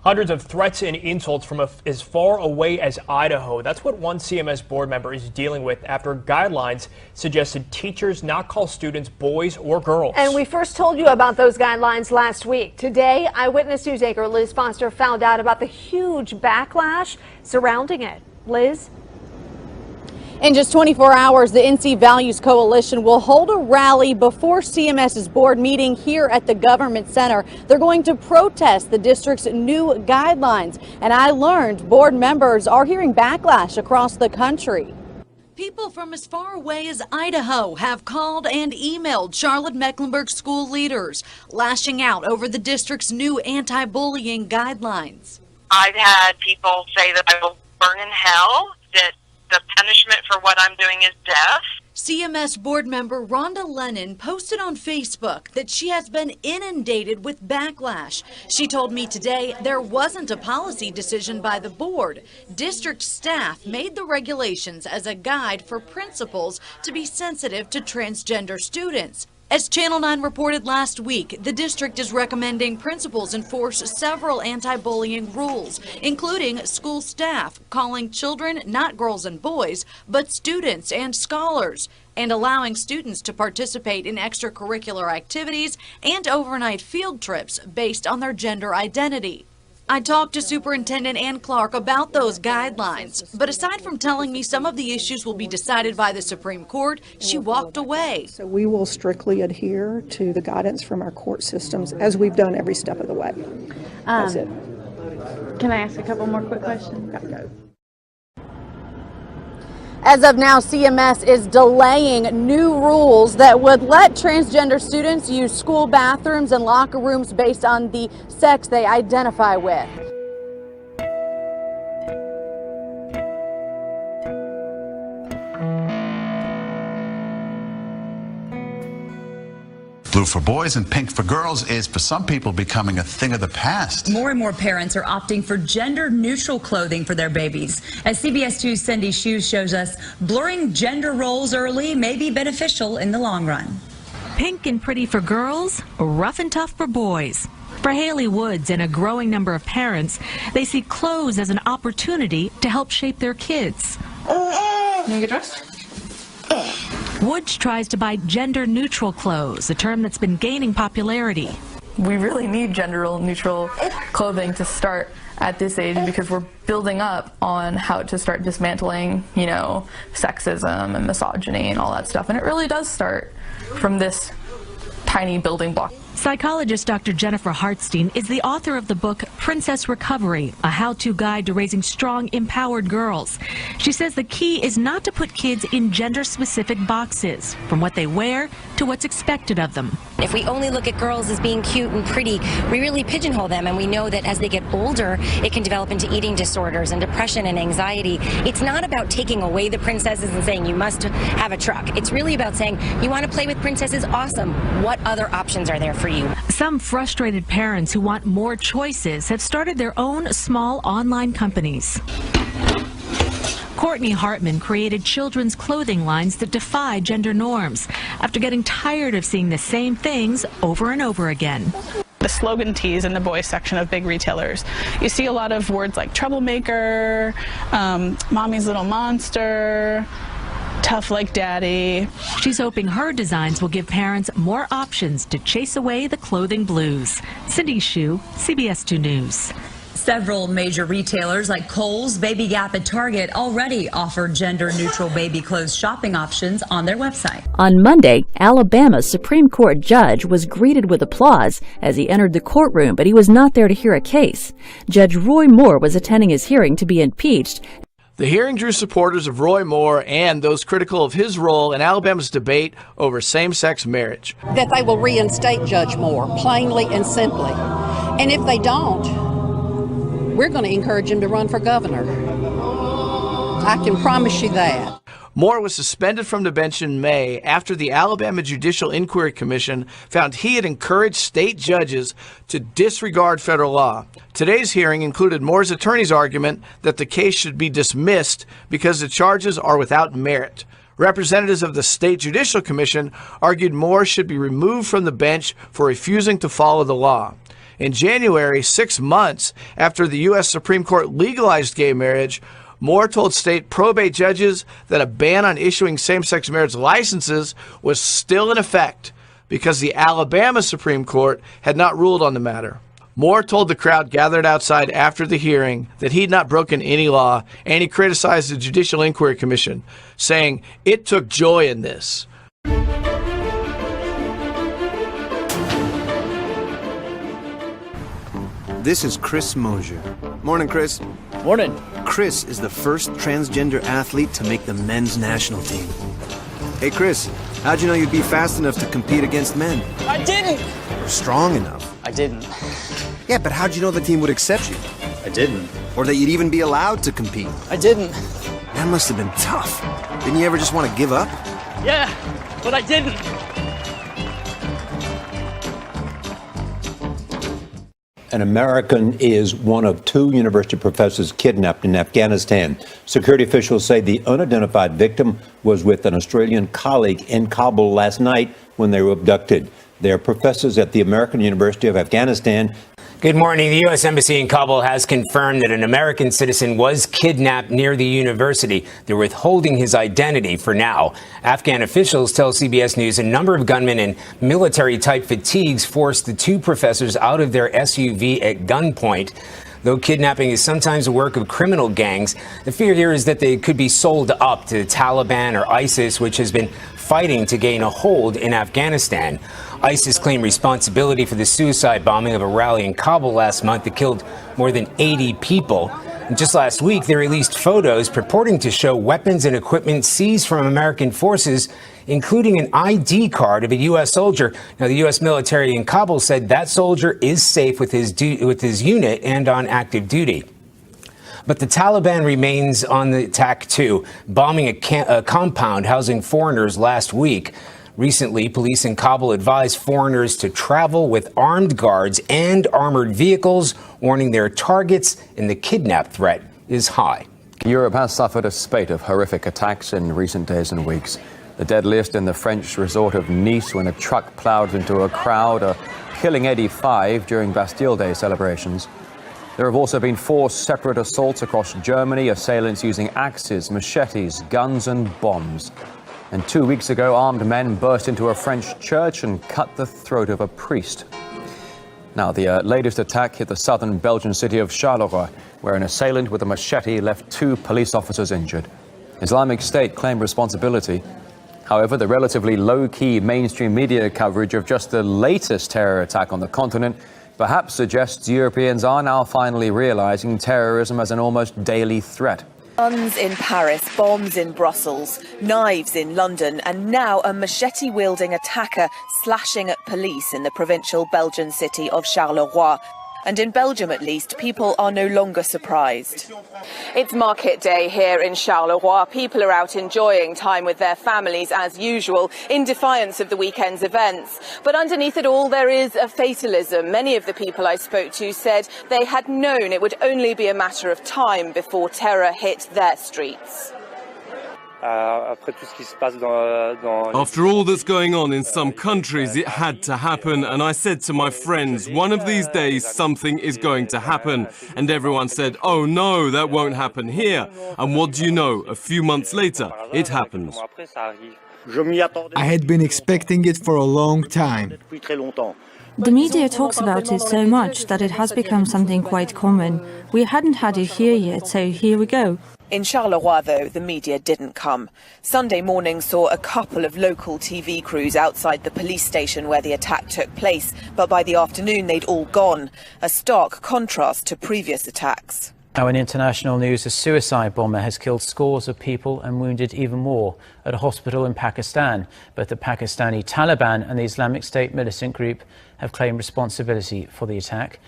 Hundreds of threats and insults from as far away as Idaho. That's what one CMS board member is dealing with after guidelines suggested teachers not call students boys or girls. And we first told you about those guidelines last week. Today, Eyewitness News anchor Liz Foster found out about the huge backlash surrounding it. Liz? In just 24 hours, the NC Values Coalition will hold a rally before CMS's board meeting here at the Government Center. They're going to protest the district's new guidelines. And I learned board members are hearing backlash across the country. People from as far away as Idaho have called and emailed Charlotte-Mecklenburg school leaders, lashing out over the district's new anti-bullying guidelines. I've had people say that I will burn in hell, that the punishment for what I'm doing is death. CMS board member Rhonda Lennon posted on Facebook that she has been inundated with backlash. She told me today there wasn't a policy decision by the board. District staff made the regulations as a guide for principals to be sensitive to transgender students. As Channel 9 reported last week, the district is recommending principals enforce several anti-bullying rules, including school staff calling children not girls and boys, but students and scholars, and allowing students to participate in extracurricular activities and overnight field trips based on their gender identity. I talked to Superintendent Ann Clark about those guidelines, but aside from telling me some of the issues will be decided by the Supreme Court, she walked away. So we will strictly adhere to the guidance from our court systems as we've done every step of the way. That's it. Can I ask a couple more quick questions? Go. As of now, CMS is delaying new rules that would let transgender students use school bathrooms and locker rooms based on the sex they identify with. Blue for boys and pink for girls is, for some people, becoming a thing of the past. More and more parents are opting for gender-neutral clothing for their babies. As CBS 2's Cindy Hsu shows us, blurring gender roles early may be beneficial in the long run. Pink and pretty for girls, rough and tough for boys. For Haley Woods and a growing number of parents, they see clothes as an opportunity to help shape their kids. Can you get dressed? Woods tries to buy gender-neutral clothes, a term that's been gaining popularity. We really need gender-neutral clothing to start at this age because we're building up on how to start dismantling, sexism and misogyny and all that stuff. And it really does start from this tiny building block. Psychologist Dr. Jennifer Hartstein is the author of the book Princess Recovery, a how-to guide to raising strong, empowered girls. She says the key is not to put kids in gender-specific boxes, from what they wear to what's expected of them. If we only look at girls as being cute and pretty, we really pigeonhole them, and we know that as they get older, it can develop into eating disorders and depression and anxiety. It's not about taking away the princesses and saying you must have a truck. It's really about saying you want to play with princesses, awesome. What other options are there for you? Some frustrated parents who want more choices have started their own small online companies. Courtney Hartman created children's clothing lines that defy gender norms after getting tired of seeing the same things over and over again. The slogan tees in the boys section of big retailers, you see a lot of words like troublemaker, mommy's little monster, tough like daddy. She's hoping her designs will give parents more options to chase away the clothing blues. Cindy Hsu, CBS 2 News. Several major retailers like Kohl's, Baby Gap, and Target already offer gender-neutral baby clothes shopping options on their website. On Monday, Alabama's Supreme Court judge was greeted with applause as he entered the courtroom, but he was not there to hear a case. Judge Roy Moore was attending his hearing to be impeached. The hearing drew supporters of Roy Moore and those critical of his role in Alabama's debate over same-sex marriage. That they will reinstate Judge Moore, plainly and simply. And if they don't, we're going to encourage him to run for governor. I can promise you that. Moore was suspended from the bench in May after the Alabama Judicial Inquiry Commission found he had encouraged state judges to disregard federal law. Today's hearing included Moore's attorney's argument that the case should be dismissed because the charges are without merit. Representatives of the State Judicial Commission argued Moore should be removed from the bench for refusing to follow the law. In January, 6 months after the U.S. Supreme Court legalized gay marriage, Moore told state probate judges that a ban on issuing same-sex marriage licenses was still in effect because the Alabama Supreme Court had not ruled on the matter. Moore told the crowd gathered outside after the hearing that he'd not broken any law, and he criticized the Judicial Inquiry Commission, saying it took joy in this. This is Chris Mosier. Morning, Chris. Morning. Chris is the first transgender athlete to make the men's national team. Hey, Chris, how'd you know you'd be fast enough to compete against men? I didn't. Or strong enough? I didn't. Yeah, but how'd you know the team would accept you? I didn't. Or that you'd even be allowed to compete? I didn't. That must have been tough. Didn't you ever just want to give up? Yeah, but I didn't. An American is one of 2 university professors kidnapped in Afghanistan. Security officials say the unidentified victim was with an Australian colleague in Kabul last night when they were abducted. They are professors at the American University of Afghanistan. Good morning. The U.S. Embassy in Kabul has confirmed that an American citizen was kidnapped near the university. They're withholding his identity for now. Afghan officials tell CBS News a number of gunmen in military-type fatigues forced the 2 professors out of their SUV at gunpoint. Though kidnapping is sometimes the work of criminal gangs, the fear here is that they could be sold up to the Taliban or ISIS, which has been fighting to gain a hold in Afghanistan. ISIS claimed responsibility for the suicide bombing of a rally in Kabul last month that killed more than 80 people. And just last week, they released photos purporting to show weapons and equipment seized from American forces, including an ID card of a U.S. soldier. Now, the U.S. military in Kabul said that soldier is safe with his unit and on active duty. But the Taliban remains on the attack, too, bombing a compound housing foreigners last week. Recently, police in Kabul advised foreigners to travel with armed guards and armored vehicles, warning their targets and the kidnap threat is high. Europe has suffered a spate of horrific attacks in recent days and weeks. The deadliest in the French resort of Nice when a truck plowed into a crowd, killing 85 during Bastille Day celebrations. There have also been 4 separate assaults across Germany, assailants using axes, machetes, guns and bombs. And 2 weeks ago, armed men burst into a French church and cut the throat of a priest. Now, the latest attack hit the southern Belgian city of Charleroi, where an assailant with a machete left 2 police officers injured. Islamic State claimed responsibility. However, the relatively low-key mainstream media coverage of just the latest terror attack on the continent perhaps suggests Europeans are now finally realizing terrorism as an almost daily threat. Guns in Paris, bombs in Brussels, knives in London, and now a machete-wielding attacker slashing at police in the provincial Belgian city of Charleroi. And in Belgium, at least, people are no longer surprised. It's market day here in Charleroi. People are out enjoying time with their families as usual, in defiance of the weekend's events. But underneath it all, there is a fatalism. Many of the people I spoke to said they had known it would only be a matter of time before terror hit their streets. After all that's going on in some countries, it had to happen. And I said to my friends, one of these days something is going to happen. And everyone said, oh no, that won't happen here. And what do you know? A few months later, it happens. I had been expecting it for a long time. The media talks about it so much that it has become something quite common. We hadn't had it here yet, so here we go. In Charleroi, though, the media didn't come. Sunday morning saw a couple of local TV crews outside the police station where the attack took place, but by the afternoon they'd all gone, a stark contrast to previous attacks. Now in international news, a suicide bomber has killed scores of people and wounded even more at a hospital in Pakistan. Both the Pakistani Taliban and the Islamic State militant group have claimed responsibility for the attack.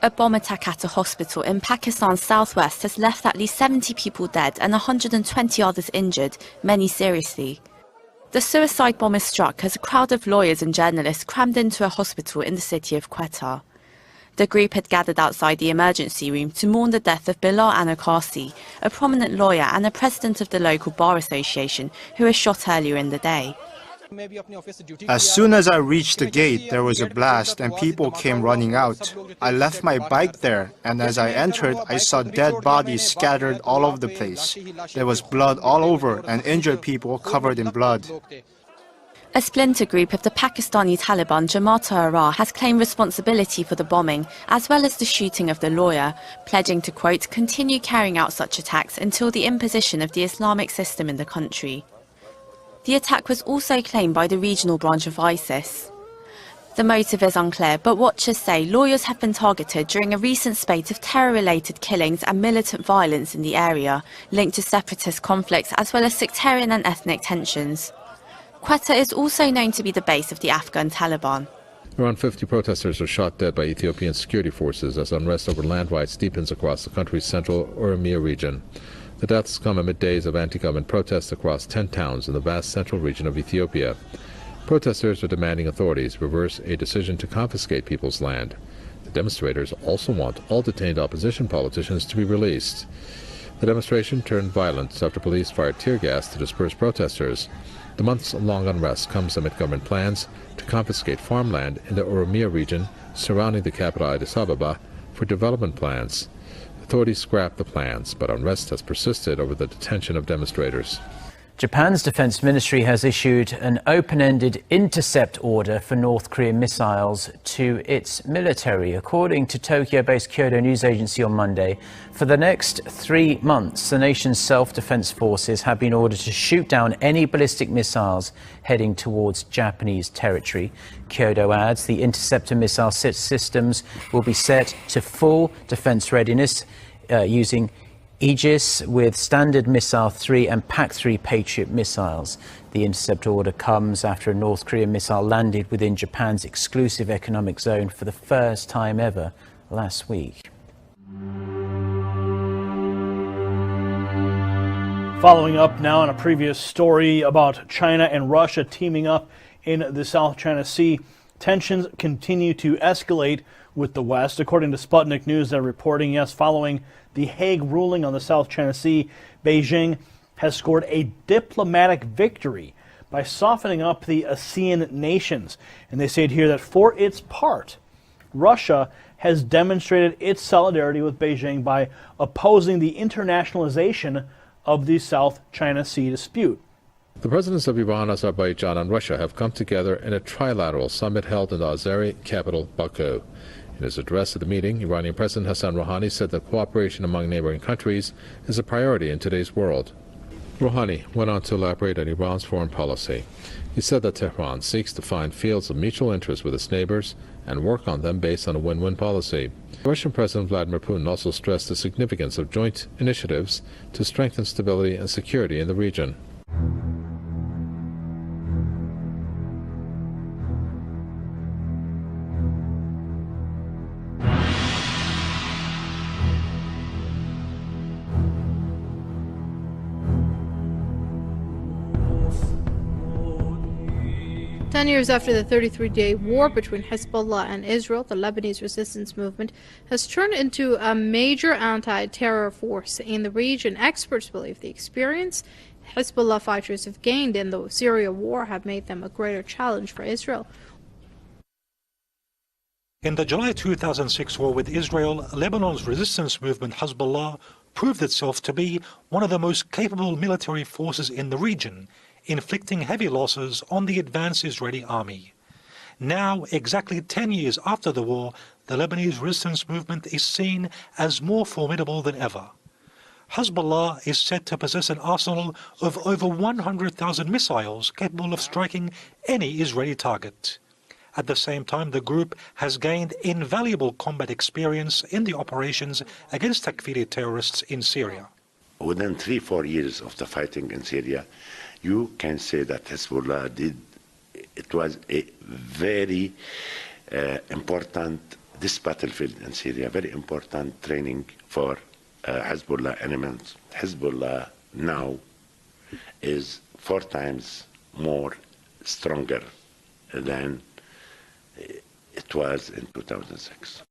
A bomb attack at a hospital in Pakistan's southwest has left at least 70 people dead and 120 others injured, many seriously. The suicide bomber struck as a crowd of lawyers and journalists crammed into a hospital in the city of Quetta. The group had gathered outside the emergency room to mourn the death of Bilal Anakasi, a prominent lawyer and a president of the local bar association, who was shot earlier in the day. As soon as I reached the gate, there was a blast and people came running out. I left my bike there, and as I entered, I saw dead bodies scattered all over the place. There was blood all over and injured people covered in blood. A splinter group of the Pakistani Taliban Jamaat-ul-Ahrar has claimed responsibility for the bombing, as well as the shooting of the lawyer, pledging to, quote, continue carrying out such attacks until the imposition of the Islamic system in the country. The attack was also claimed by the regional branch of ISIS. The motive is unclear, but watchers say lawyers have been targeted during a recent spate of terror-related killings and militant violence in the area, linked to separatist conflicts as well as sectarian and ethnic tensions. Quetta is also known to be the base of the Afghan Taliban. Around 50 protesters were shot dead by Ethiopian security forces as unrest over land rights deepens across the country's central Oromia region. The deaths come amid days of anti-government protests across 10 towns in the vast central region of Ethiopia. Protesters are demanding authorities reverse a decision to confiscate people's land. The demonstrators also want all detained opposition politicians to be released. The demonstration turned violent after police fired tear gas to disperse protesters. The months-long unrest comes amid government plans to confiscate farmland in the Oromia region surrounding the capital Addis Ababa for development plans. Authorities scrapped the plans, but unrest has persisted over the detention of demonstrators. Japan's defense ministry has issued an open-ended intercept order for North Korean missiles to its military. According to Tokyo-based Kyodo News Agency on Monday, for the next 3 months, the nation's self-defense forces have been ordered to shoot down any ballistic missiles heading towards Japanese territory. Kyodo adds the interceptor missile systems will be set to full defense readiness using Aegis with Standard Missile 3 and PAC-3 Patriot missiles. The intercept order comes after a North Korean missile landed within Japan's exclusive economic zone for the first time ever last week. Following up now on a previous story about China and Russia teaming up in the South China Sea, tensions continue to escalate with the West. According to Sputnik News, they're reporting, yes, following the Hague ruling on the South China Sea, Beijing has scored a diplomatic victory by softening up the ASEAN nations. And they say here that for its part, Russia has demonstrated its solidarity with Beijing by opposing the internationalization of the South China Sea dispute. The presidents of Iran, Azerbaijan, and Russia have come together in a trilateral summit held in the Azeri capital, Baku. In his address at the meeting, Iranian President Hassan Rouhani said that cooperation among neighboring countries is a priority in today's world. Rouhani went on to elaborate on Iran's foreign policy. He said that Tehran seeks to find fields of mutual interest with its neighbors and work on them based on a win-win policy. Russian President Vladimir Putin also stressed the significance of joint initiatives to strengthen stability and security in the region. 10 years after the 33-day war between Hezbollah and Israel, the Lebanese resistance movement has turned into a major anti-terror force in the region. Experts believe the experience Hezbollah fighters have gained in the Syria war have made them a greater challenge for Israel. In the July 2006 war with Israel, Lebanon's resistance movement Hezbollah proved itself to be one of the most capable military forces in the region, inflicting heavy losses on the advanced Israeli army. Now, exactly 10 years after the war, the Lebanese resistance movement is seen as more formidable than ever. Hezbollah is said to possess an arsenal of over 100,000 missiles capable of striking any Israeli target. At the same time, the group has gained invaluable combat experience in the operations against Takfiri terrorists in Syria. Within 3-4 years of the fighting in Syria, you can say that Hezbollah it was a very important, this battlefield in Syria, very important training for Hezbollah elements. Hezbollah now is 4 times more stronger than it was in 2006.